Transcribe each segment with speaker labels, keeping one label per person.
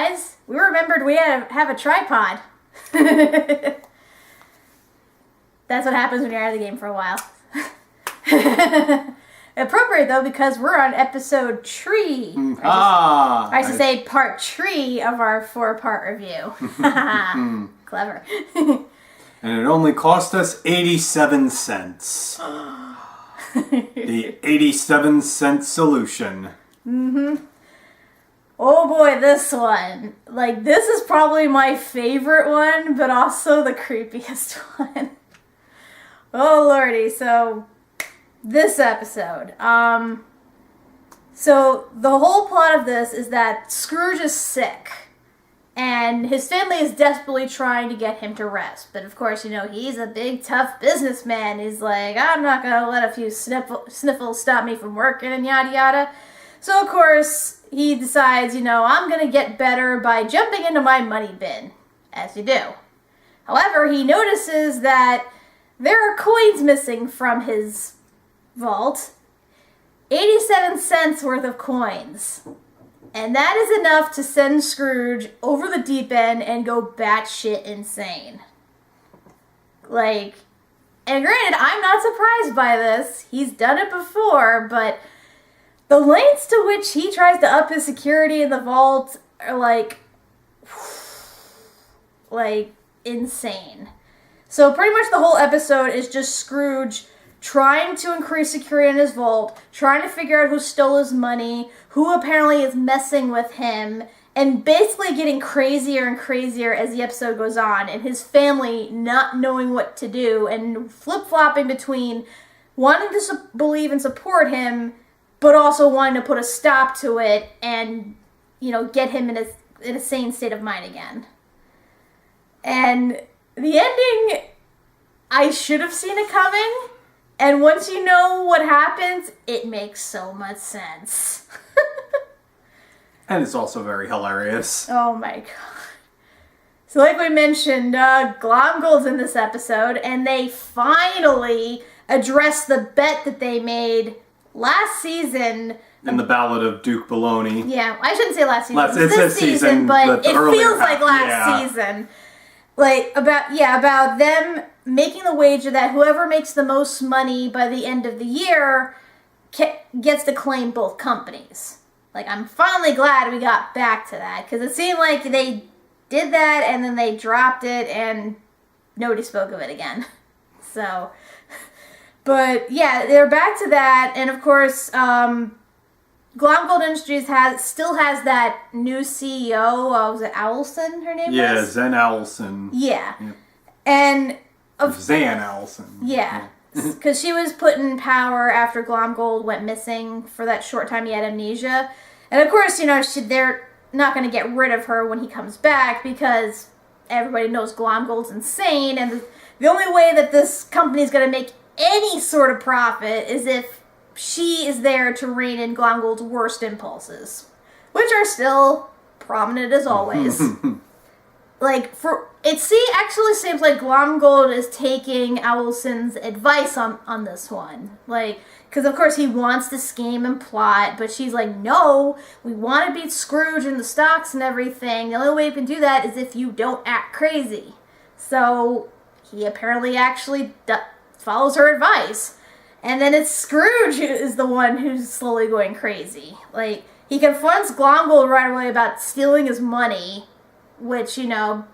Speaker 1: guys, we remembered we had to have a tripod. That's what happens when you're out of the game for a while. Appropriate, though, because we're on episode 3. I should say part 3 of our 4-part review. Clever.
Speaker 2: And it only cost us 87 cents. The 87-cent solution.
Speaker 1: Mm-hmm. Oh boy, this one. Like, this is probably my favorite one, but also the creepiest one. Oh lordy, so this episode. So the whole plot of this is that Scrooge is sick. And his family is desperately trying to get him to rest. But of course, you know, he's a big, tough businessman. He's like, I'm not going to let a few sniffles stop me from working and yada yada. So of course, he decides, you know, I'm going to get better by jumping into my money bin. As you do. However, he notices that there are coins missing from his vault. 87 cents worth of coins. And that is enough to send Scrooge over the deep end and go batshit insane. Like, and granted, I'm not surprised by this. He's done it before, but the lengths to which he tries to up his security in the vault are like insane. So pretty much the whole episode is just Scrooge trying to increase security in his vault, trying to figure out who stole his money, who apparently is messing with him, and basically getting crazier and crazier as the episode goes on, and his family not knowing what to do, and flip-flopping between wanting to believe and support him, but also wanting to put a stop to it and, you know, get him in a sane state of mind again. And the ending, I should have seen it coming. And once you know what happens, it makes so much sense.
Speaker 2: And it's also very hilarious.
Speaker 1: Oh my god. So like we mentioned, Glomgold's in this episode, and they finally address the bet that they made last season.
Speaker 2: In the Ballad of Duke Baloney.
Speaker 1: Yeah, I shouldn't say last season.
Speaker 2: It's this season,
Speaker 1: but it feels
Speaker 2: half,
Speaker 1: like last season. Like, about them making the wager that whoever makes the most money by the end of the year gets to claim both companies. Like, I'm finally glad we got back to that, because it seemed like they did that and then they dropped it and nobody spoke of it again. So, but yeah, they're back to that, and of course, Glomgold Industries still has that new CEO. Was it Owlson, her name was?
Speaker 2: Yeah, Zen Owlson.
Speaker 1: Yeah. Yep. And
Speaker 2: Zan Owlson.
Speaker 1: Yeah. Because she was put in power after Glomgold went missing for that short time he had amnesia. And of course, you know, they're not going to get rid of her when he comes back because everybody knows Glomgold's insane. And the only way that this company is going to make any sort of profit is if she is there to rein in Glomgold's worst impulses, which are still prominent as always. Actually seems like Glomgold is taking Owlson's advice on this one. Like, because of course he wants to scheme and plot, but she's like, no, we want to beat Scrooge in the stocks and everything. The only way you can do that is if you don't act crazy. So he apparently actually follows her advice. And then it's Scrooge who is the one who's slowly going crazy. Like, he confronts Glomgold right away about stealing his money, which, you know...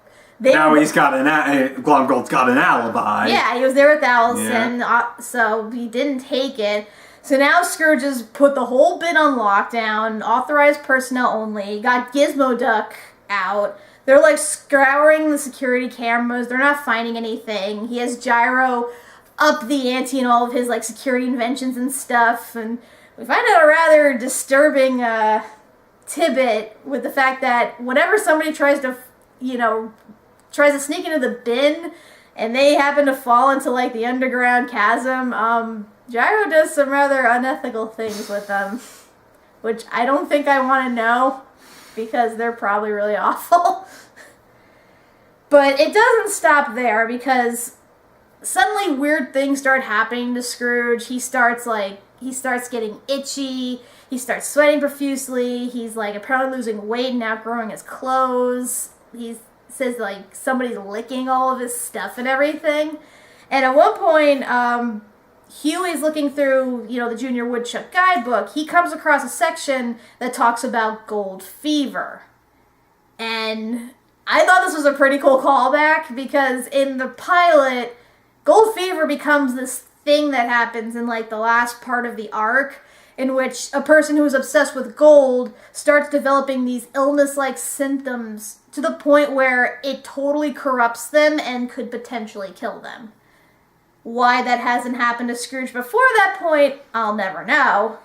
Speaker 2: Glomgold's got an alibi.
Speaker 1: Yeah, he was there with Owlson, so he didn't take it. So now Scrooge has put the whole bit on lockdown, authorized personnel only, got Mcduck out. They're, like, scouring the security cameras. They're not finding anything. He has Gyro up the ante in all of his, like, security inventions and stuff, and we find out a rather disturbing tidbit with the fact that whenever somebody tries to sneak into the bin and they happen to fall into, like, the underground chasm, Gyro does some rather unethical things with them, which I don't think I want to know because they're probably really awful. But it doesn't stop there because suddenly weird things start happening to Scrooge. He starts getting itchy. He starts sweating profusely. He's like apparently losing weight and outgrowing his clothes. He says like somebody's licking all of his stuff and everything. And at one point, Huey's looking through, the Junior Woodchuck guidebook. He comes across a section that talks about gold fever. And I thought this was a pretty cool callback because in the pilot, gold fever becomes this thing that happens in like the last part of the arc, in which a person who is obsessed with gold starts developing these illness-like symptoms to the point where it totally corrupts them and could potentially kill them. Why that hasn't happened to Scrooge before that point, I'll never know.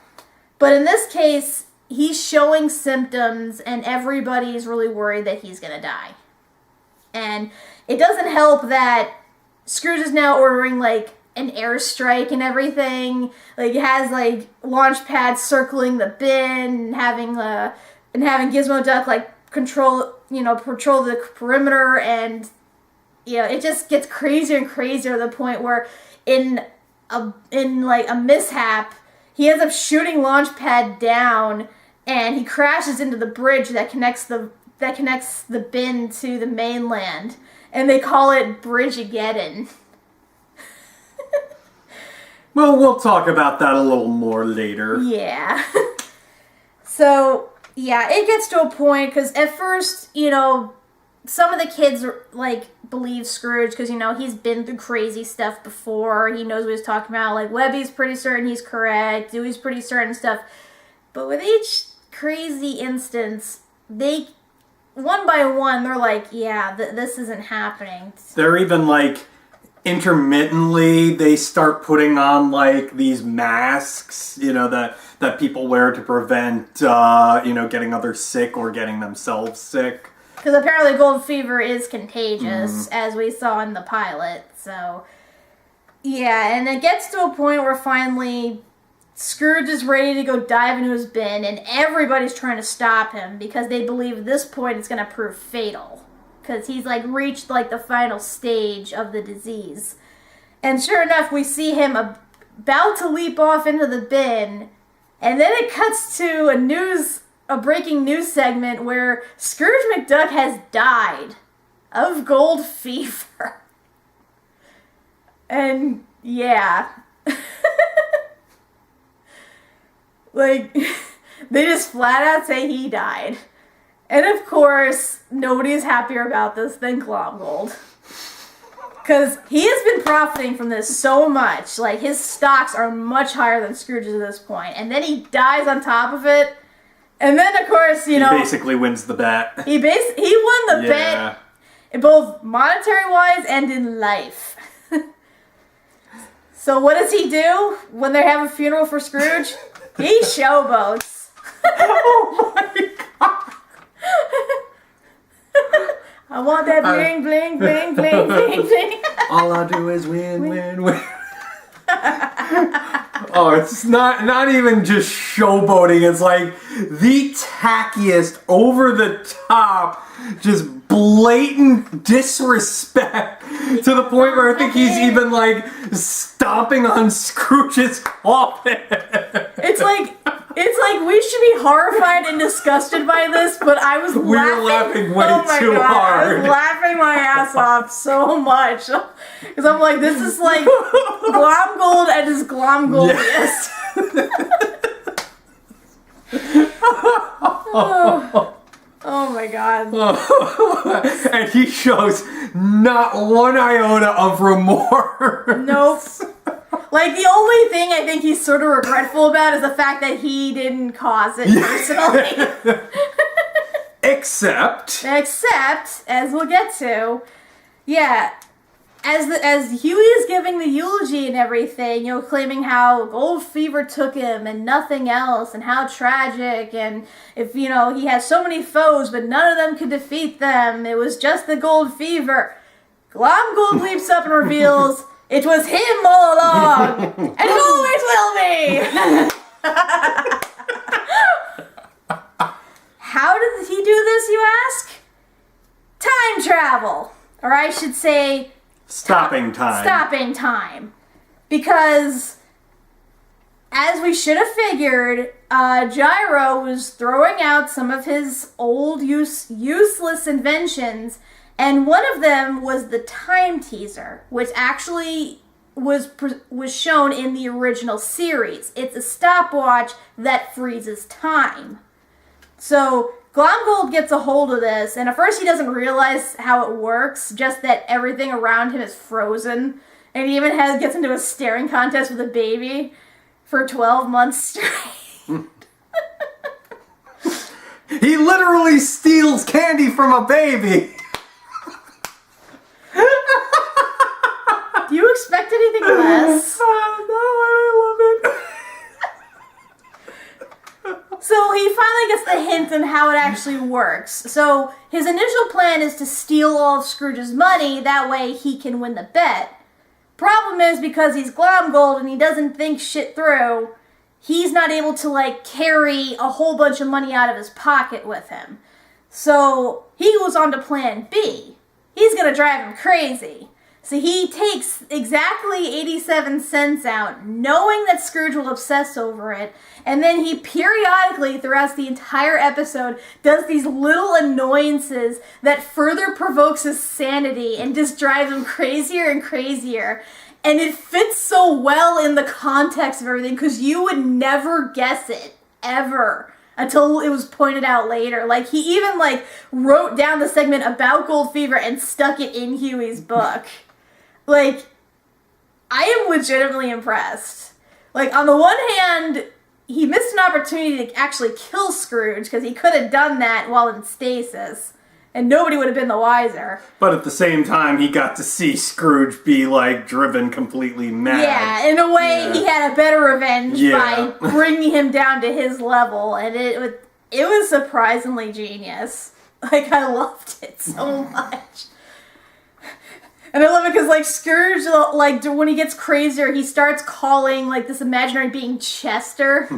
Speaker 1: But in this case, he's showing symptoms and everybody's really worried that he's gonna die. And it doesn't help that Scrooge is now ordering like an airstrike and everything. Like it has like launch pads circling the bin and having Gizmo Duck like patrol the perimeter, and it just gets crazier and crazier to the point where in a mishap, he ends up shooting Launchpad down and he crashes into the bridge that connects the bin to the mainland, and they call it Bridgeageddon.
Speaker 2: Well, we'll talk about that a little more later.
Speaker 1: Yeah. So, yeah, it gets to a point, because at first, some of the kids, like, believe Scrooge, because, he's been through crazy stuff before. He knows what he's talking about. Like, Webby's pretty certain he's correct. Dewey's pretty certain stuff. But with each crazy instance, one by one, they're like, yeah, this isn't happening.
Speaker 2: They're even, like, intermittently, they start putting on, like, these masks, that people wear to prevent, getting others sick or getting themselves sick.
Speaker 1: Because apparently gold fever is contagious, as we saw in the pilot, so... Yeah, and it gets to a point where finally Scrooge is ready to go dive into his bin, and everybody's trying to stop him because they believe at this point it's going to prove fatal. Because he's, like, reached, like, the final stage of the disease. And sure enough, we see him about to leap off into the bin, and then it cuts to a breaking news segment where Scrooge McDuck has died of gold fever. And, yeah. Like, they just flat out say he died. And of course, nobody's happier about this than Glomgold. Because he has been profiting from this so much. Like, his stocks are much higher than Scrooge's at this point. And then he dies on top of it. And then, of course,
Speaker 2: He basically wins the bet.
Speaker 1: He won the bet, both monetary-wise and in life. So what does he do when they have a funeral for Scrooge? He showboats.
Speaker 2: Oh my god!
Speaker 1: I want that bling, bling, bling, bling, bling, bling.
Speaker 2: All I do is win, win, win. Oh, it's not even just showboating. It's like the tackiest, over the top, just blatant disrespect to the point where I think he's even like stomping on Scrooge's coffin.
Speaker 1: It's like we should be horrified and disgusted by this, but I was
Speaker 2: We were laughing way too
Speaker 1: God,
Speaker 2: hard.
Speaker 1: I was laughing my ass off so much. Because I'm like, this is like Glomgold at his Glomgoldiest. Oh my god.
Speaker 2: And he shows not one iota of remorse.
Speaker 1: Nope. Like, the only thing I think he's sort of regretful about is the fact that he didn't cause it personally.
Speaker 2: Except,
Speaker 1: as we'll get to, yeah, as Huey is giving the eulogy and everything, claiming how gold fever took him and nothing else, and how tragic, and if, he has so many foes, but none of them could defeat them, it was just the gold fever. Glomgold leaps up and reveals it was him all along, and it always will be! How did he do this, you ask? Time travel. Or I should say...
Speaker 2: stopping time.
Speaker 1: Stopping time. Because as we should have figured, Gyro was throwing out some of his old useless inventions, and one of them was the time teaser, which actually was shown in the original series. It's a stopwatch that freezes time. So Glomgold gets a hold of this, and at first he doesn't realize how it works, just that everything around him is frozen, and he even gets into a staring contest with a baby for 12 months straight.
Speaker 2: He literally steals candy from a baby.
Speaker 1: Do you expect anything less?
Speaker 2: No, I love it.
Speaker 1: So he finally gets the hint on how it actually works. So his initial plan is to steal all of Scrooge's money, that way he can win the bet. Problem is, because he's Glomgold and he doesn't think shit through, he's not able to, carry a whole bunch of money out of his pocket with him. So he goes on to plan B. He's gonna drive him crazy. So he takes exactly 87 cents out, knowing that Scrooge will obsess over it, and then he periodically, throughout the entire episode, does these little annoyances that further provokes his sanity and just drives him crazier and crazier. And it fits so well in the context of everything, because you would never guess it, ever, until it was pointed out later. He even, wrote down the segment about Gold Fever and stuck it in Huey's book. I am legitimately impressed. On the one hand, he missed an opportunity to actually kill Scrooge, because he could have done that while in stasis, and nobody would have been the wiser.
Speaker 2: But at the same time, he got to see Scrooge be, driven completely mad.
Speaker 1: Yeah, in a way, he had a better revenge by bringing him down to his level, and it was surprisingly genius. I loved it so much. And I love it because, Scrooge, when he gets crazier, he starts calling, this imaginary being Chester.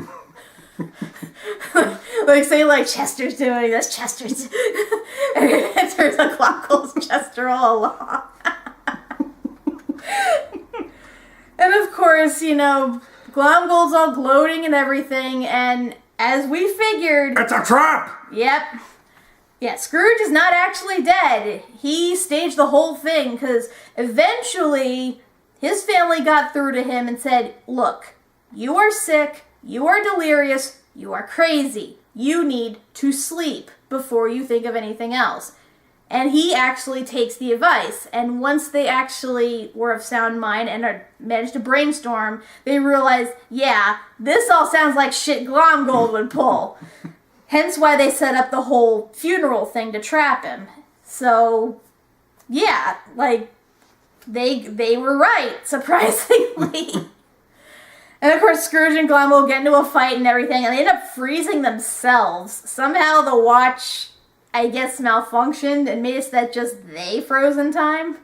Speaker 1: Say, Chester's doing this, Chester's and it turns out Glomgold's Chester all along. And, of course, Glomgold's all gloating and everything, and as we figured...
Speaker 2: It's a trap!
Speaker 1: Yep. Yeah, Scrooge is not actually dead. He staged the whole thing, because eventually his family got through to him and said, look, you are sick, you are delirious, you are crazy. You need to sleep before you think of anything else. And he actually takes the advice. And once they actually were of sound mind and managed to brainstorm, they realized, yeah, this all sounds like shit Glomgold would pull. Hence why they set up the whole funeral thing to trap him. So, yeah, they were right, surprisingly. And of course, Scrooge and Glomgold get into a fight and everything, and they end up freezing themselves. Somehow the watch, I guess, malfunctioned and made it so that just they froze in time.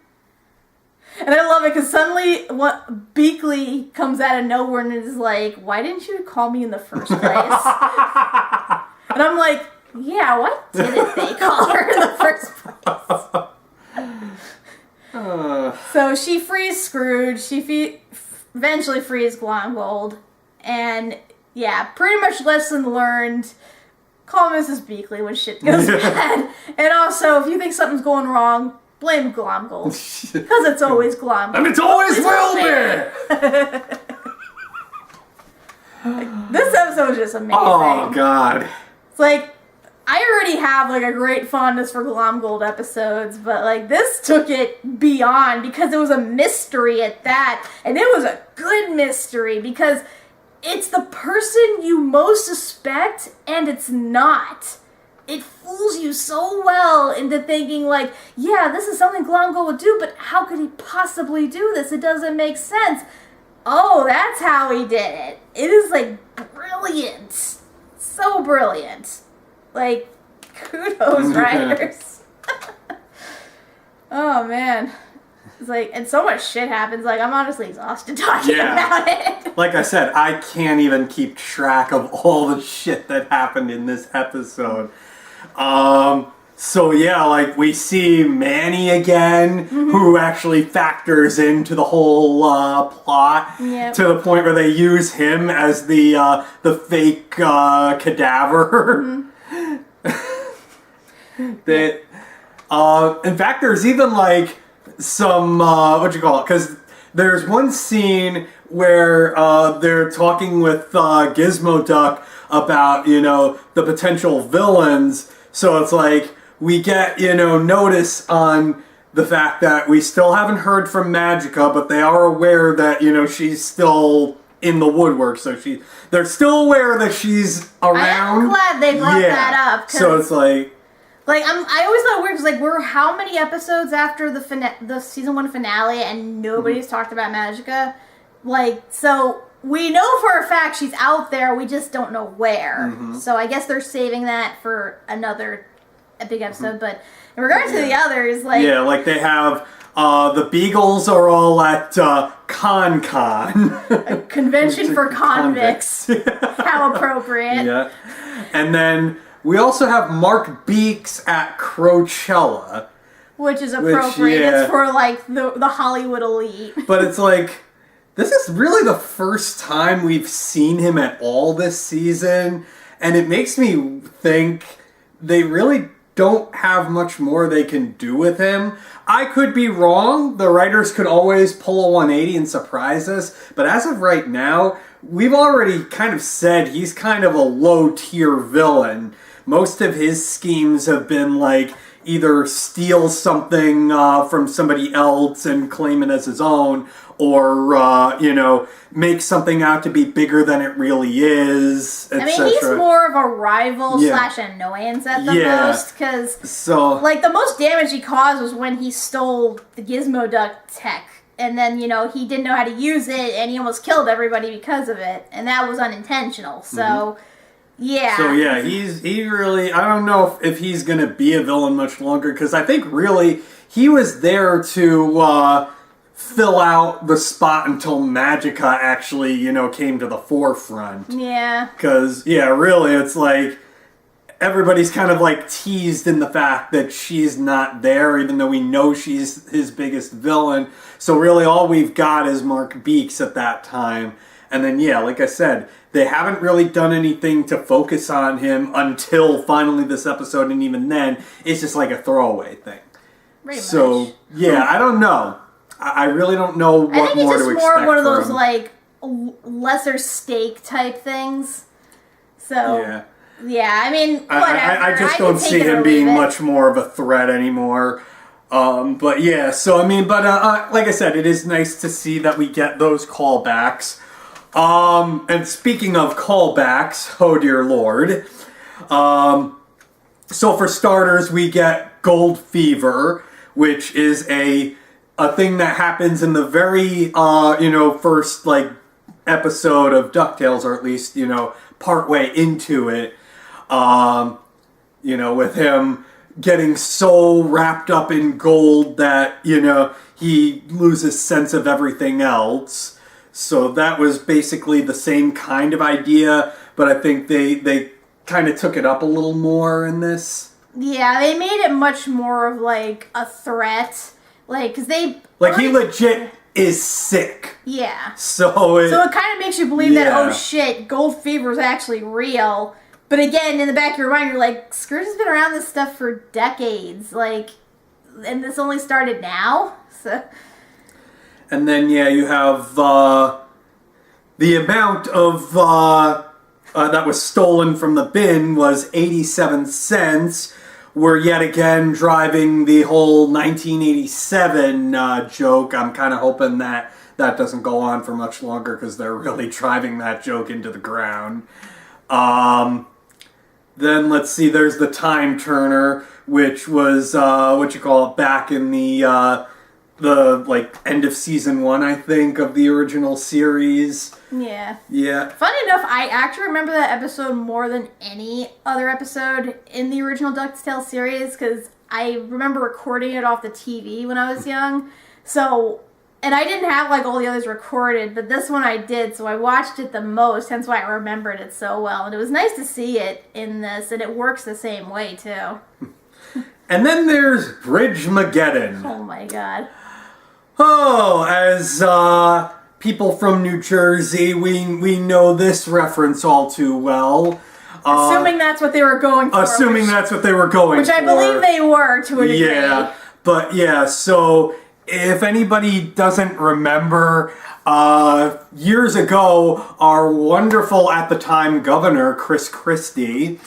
Speaker 1: And I love it because suddenly Beakley comes out of nowhere and is like, why didn't you call me in the first place? And I'm like, yeah, why didn't they call her in the first place? So she frees Scrooge, she eventually frees Glomgold, and yeah, pretty much lesson learned, call Mrs. Beakley when shit goes bad. And also, if you think something's going wrong, blame Glomgold. Because it's always Glomgold.
Speaker 2: And it's always will be!
Speaker 1: This episode was just amazing.
Speaker 2: Oh, God.
Speaker 1: It's I already have a great fondness for Glomgold episodes, but this took it beyond because it was a mystery at that, and it was a good mystery because it's the person you most suspect and it's not. It fools you so well into thinking yeah, this is something Glomgold would do, but how could he possibly do this? It doesn't make sense. Oh, that's how he did it. It is brilliant. So brilliant. Kudos, writers. Oh, man. It's and so much shit happens. I'm honestly exhausted talking about it.
Speaker 2: Like I said, I can't even keep track of all the shit that happened in this episode. So yeah, like we see Manny again, who actually factors into the whole plot
Speaker 1: Yep.
Speaker 2: to the point where they use him as the fake cadaver. That in fact, there's even like some what you call it? Because there's one scene where they're talking with Gizmo Duck about the potential villains. So it's like we get notice on the fact that we still haven't heard from Magica, but they are aware that she's still in the woodwork. So they're still aware that she's around.
Speaker 1: I'm glad they brought that up.
Speaker 2: So it's like.
Speaker 1: I always thought it weird because we're how many episodes after the season 1 finale and nobody's talked about Magica? So we know for a fact she's out there, we just don't know where. So I guess they're saving that for another big episode. But in regards to the others,
Speaker 2: they have the Beagles are all at Con,
Speaker 1: a convention for convicts. How appropriate.
Speaker 2: Yeah, and then. We also have Mark Beeks at Crowchella.
Speaker 1: Which is appropriate. It's for, the Hollywood elite.
Speaker 2: But it's like, this is really the first time we've seen him at all this season. And it makes me think they really don't have much more they can do with him. I could be wrong. The writers could always pull a 180 and surprise us. But as of right now, we've already kind of said he's kind of a low-tier villain. Most of his schemes have been either steal something from somebody else and claim it as his own, or make something out to be bigger than it really is, etc.
Speaker 1: I mean, he's more of a rival / annoyance at the most, because the most damage he caused was when he stole the Gizmo Duck tech. And then, he didn't know how to use it, and he almost killed everybody because of it. And that was unintentional, so... Yeah.
Speaker 2: So yeah, he really, I don't know if he's going to be a villain much longer, because I think really he was there to fill out the spot until Magica actually, came to the forefront.
Speaker 1: Yeah.
Speaker 2: Because, really, it's everybody's kind of teased in the fact that she's not there, even though we know she's his biggest villain. So really all we've got is Mark Beeks at that time. And then, like I said, they haven't really done anything to focus on him until finally this episode, and even then, it's just a throwaway thing.
Speaker 1: Pretty
Speaker 2: much. I don't know. I really don't know what more to expect.
Speaker 1: I think it's just more one of
Speaker 2: those,
Speaker 1: lesser stake type things. So,
Speaker 2: yeah,
Speaker 1: I mean, whatever.
Speaker 2: I just don't see him being much more of a threat anymore. But like I said, it is nice to see that we get those callbacks. And speaking of callbacks, oh dear Lord. So for starters, we get Gold Fever, which is a thing that happens in the very, first, episode of DuckTales, or at least, partway into it. With him getting so wrapped up in gold that, he loses sense of everything else. So that was basically the same kind of idea, but I think they kind of took it up a little more in this.
Speaker 1: Yeah, they made it much more of a threat, because they
Speaker 2: he legit is sick.
Speaker 1: Yeah.
Speaker 2: So it
Speaker 1: kind of makes you believe that, oh shit, Gold Fever is actually real. But again, in the back of your mind, you're Scrooge has been around this stuff for decades, and this only started now, so.
Speaker 2: And then, you have the amount of that was stolen from the bin was 87 cents. We're yet again driving the whole 1987 joke. I'm kind of hoping that doesn't go on for much longer, because they're really driving that joke into the ground. Then, let's see, there's the Time Turner, which was, back in the end of season 1, I think, of the original series.
Speaker 1: Yeah.
Speaker 2: Yeah.
Speaker 1: Funny enough, I actually remember that episode more than any other episode in the original DuckTales series, because I remember recording it off the TV when I was young. So, and I didn't have all the others recorded, but this one I did, so I watched it the most, hence why I remembered it so well. And it was nice to see it in this, and it works the same way, too.
Speaker 2: And then there's Bridge-mageddon.
Speaker 1: Oh my god.
Speaker 2: Oh, as people from New Jersey, we know this reference all too well.
Speaker 1: Assuming that's what they were going for.
Speaker 2: That's what they were going
Speaker 1: which
Speaker 2: for.
Speaker 1: I believe they were, to a degree.
Speaker 2: Yeah, but yeah, so if anybody doesn't remember, years ago, our wonderful, at the time, governor, Chris Christie,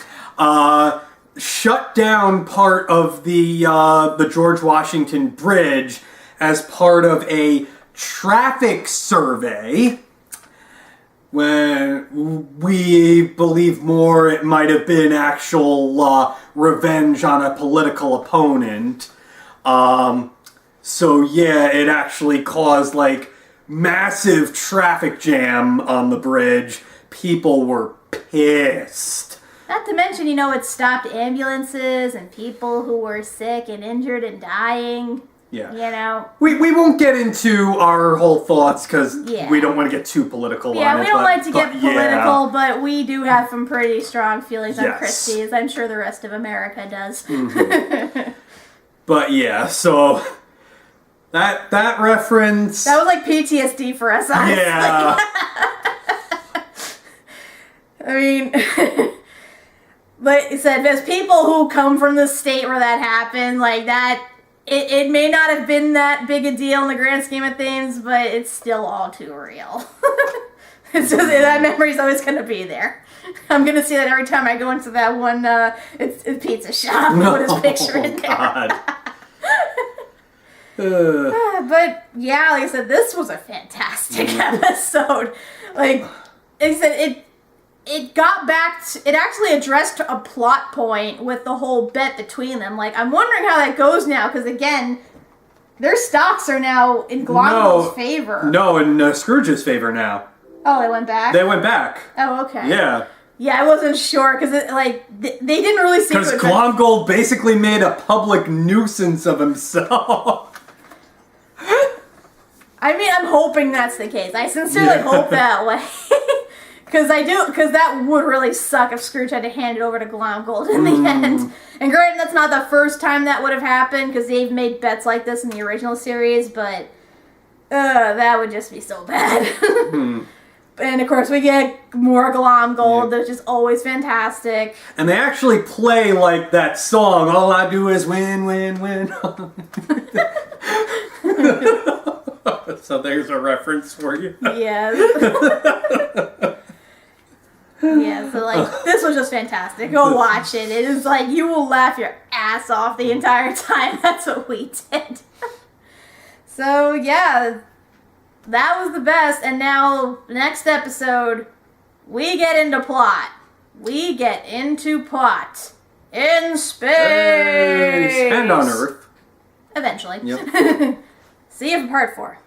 Speaker 2: shut down part of the George Washington Bridge as part of a traffic survey. When we believe more, it might have been actual revenge on a political opponent. So yeah, it actually caused like massive traffic jam on the bridge. People were pissed.
Speaker 1: Not to mention, you know, it stopped ambulances and people who were sick and injured and dying.
Speaker 2: Yeah.
Speaker 1: You know?
Speaker 2: We won't get into our whole thoughts because we don't want to get too political on it.
Speaker 1: Yeah, we don't like to get political,
Speaker 2: yeah.
Speaker 1: but we do have some pretty strong feelings on
Speaker 2: Yes.
Speaker 1: Christie, as I'm sure the rest of America does.
Speaker 2: Mm-hmm. But yeah, so that reference...
Speaker 1: That was like PTSD for us, honestly.
Speaker 2: Yeah.
Speaker 1: I mean... Like I said, there's people who come from the state where that happened, like that... It may not have been that big a deal in the grand scheme of things, but it's still all too real. It's just, that memory's always going to be there. I'm going to see that every time I go into that one it's pizza shop and put his picture in there.
Speaker 2: God.
Speaker 1: But yeah, like I said, this was a fantastic episode. Like I said, it got back to, it actually addressed a plot point with the whole bet between them. Like, I'm wondering how that goes now, because again, their stocks are now in Glomgold's favor.
Speaker 2: No, in Scrooge's favor now.
Speaker 1: Oh, they went back?
Speaker 2: They went back.
Speaker 1: Oh, okay.
Speaker 2: Yeah.
Speaker 1: Yeah, I wasn't sure, because they didn't really seem to...
Speaker 2: Because Glomgold basically made a public nuisance of himself.
Speaker 1: I mean, I'm hoping that's the case. I sincerely hope that way. Because that would really suck if Scrooge had to hand it over to Glomgold in the end. And granted, that's not the first time that would have happened, because they've made bets like this in the original series, but that would just be so bad. And of course, we get more Glomgold, which is always fantastic.
Speaker 2: And they actually play like that song, All I Do Is Win, Win, Win. So there's a reference for you.
Speaker 1: Yes. Yeah, so like, this was just fantastic. Go watch it. It is like, you will laugh your ass off the entire time. That's what we did. So yeah, that was the best. And now, next episode, we get into plot. We get into plot. In space!
Speaker 2: And on Earth.
Speaker 1: Eventually.
Speaker 2: Yep.
Speaker 1: See you for part 4.